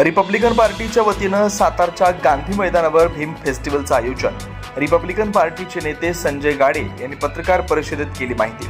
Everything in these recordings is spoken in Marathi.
रिपब्लिकन पार्टीच्या वतीनं सातारच्या गांधी मैदानावर भीम फेस्टिवलचं आयोजन. रिपब्लिकन पार्टीचे नेते संजय गाडे यांनी पत्रकार परिषदेत केली माहिती.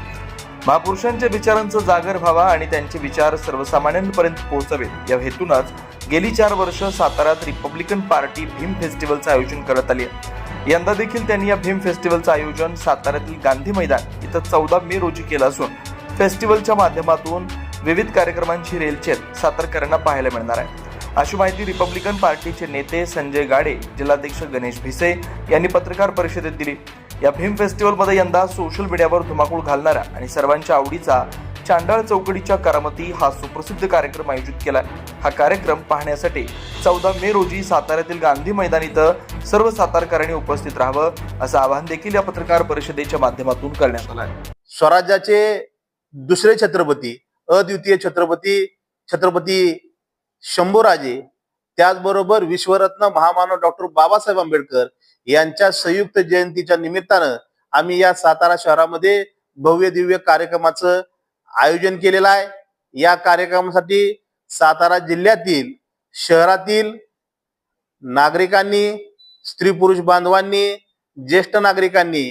महापुरुषांच्या विचारांचा जागर व्हावा आणि त्यांचे विचार सर्वसामान्यांपर्यंत पोहोचावेत या हेतूनच गेली 4 वर्ष साताऱ्यात रिपब्लिकन पार्टी भीम फेस्टिवलचं आयोजन करत आली आहे. यंदा देखील त्यांनी या भीम फेस्टिवलचं आयोजन साताऱ्यातील गांधी मैदान इथं 14 मे रोजी केलं असून फेस्टिवलच्या माध्यमातून विविध कार्यक्रमांची रेलचेल सातारकरांना पाहायला मिळणार आहे, अशी माहिती रिपब्लिकन पार्टीचे नेते संजय गाडे, जिल्हाध्यक्ष गणेश भिसे यांनी पत्रकार परिषदेत दिली. या भीम फेस्टिवलमध्ये यंदा सोशल मीडियावर धुमाकूळ घालणारा आणि सर्वांच्या आवडीचा चांडाळ चौकडीच्या करामती हा सुप्रसिद्ध कार्यक्रम आयोजित केलाय. हा कार्यक्रम पाहण्यासाठी 14 मे रोजी साताऱ्यातील गांधी मैदान इथं सर्व सातारकरांनी उपस्थित राहावं असं आवाहन देखील या पत्रकार परिषदेच्या माध्यमातून करण्यात आलं आहे. स्वराज्याचे दुसरे छत्रपती, अद्वितीय छत्रपती शंभूराजे, त्याचबरोबर विश्वरत्न महामानव डॉक्टर बाबासाहेब आंबेडकर यांच्या संयुक्त जयंतीच्या निमित्तानं आम्ही या सातारा शहरामध्ये भव्य दिव्य कार्यक्रमाचं आयोजन केलेलं आहे. या कार्यक्रमासाठी सातारा जिल्ह्यातील शहरातील नागरिकांनी, स्त्री पुरुष बांधवांनी, ज्येष्ठ नागरिकांनी,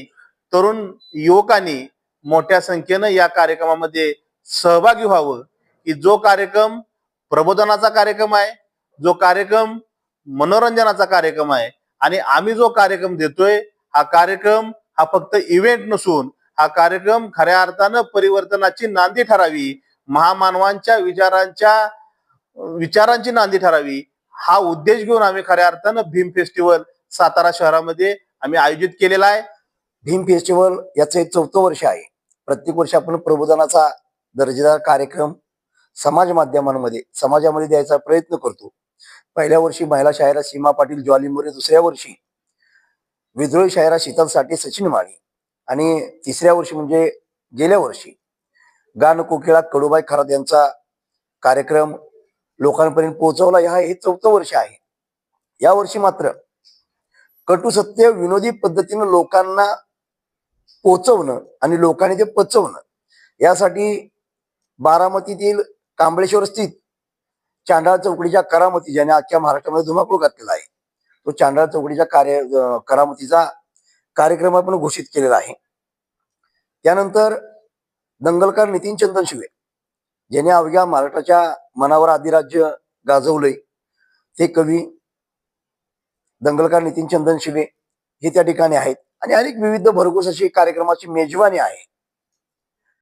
तरुण युवकांनी मोठ्या संख्येनं या कार्यक्रमामध्ये सहभागी व्हावं. की जो कार्यक्रम प्रबोधनाचा कार्यक्रम आहे, जो कार्यक्रम मनोरंजनाचा कार्यक्रम आहे आणि आम्ही जो कार्यक्रम देतोय हा कार्यक्रम हा फक्त इव्हेंट नसून हा कार्यक्रम खऱ्या अर्थानं परिवर्तनाची नांदी ठरावी, महामानवांच्या विचारांची नांदी ठरावी, हा उद्देश घेऊन आम्ही खऱ्या अर्थानं भीम फेस्टिवल सातारा शहरामध्ये आम्ही आयोजित केलेला आहे. भीम फेस्टिवल याचं एक 4थं वर्ष आहे. प्रत्येक वर्षी आपण प्रबोधनाचा दर्जेदार कार्यक्रम समाजामध्ये द्यायचा प्रयत्न करतो. पहिल्या वर्षी महिला शायरा सीमा पाटील ज्वाली मोरे, दुसऱ्या वर्षी विद्रोही शायरा शीतल साठे सचिन माळी आणि तिसऱ्या वर्षी म्हणजे गेल्या वर्षी गान कोकिळा कडूबाई खरात यांचा कार्यक्रम लोकांपर्यंत पोहोचवला. हे 4थं वर्ष आहे. या वर्षी मात्र कटू सत्य विनोदी पद्धतीनं लोकांना पोहोचवणं आणि लोकांनी ते पचवणं यासाठी बारामतीतील कांबळेश्वर स्थित चांडाळ चौकडीच्या करामती, ज्याने अख्ख्या महाराष्ट्रामध्ये धुमाकूळ घातलेला आहे, तो चांडाळ चौकडीच्या करामतीचा कार्यक्रम आपण घोषित केलेला आहे. त्यानंतर दंगलकार नितीन चंदन शिवे, ज्याने अवघ्या महाराष्ट्राच्या मनावर अधिराज्य गाजवलंय, ते कवी दंगलकार नितीन चंदन शिवे हे त्या ठिकाणी आहेत आणि अनेक विविध भरघोस अशी कार्यक्रमाची मेजवानी आहे.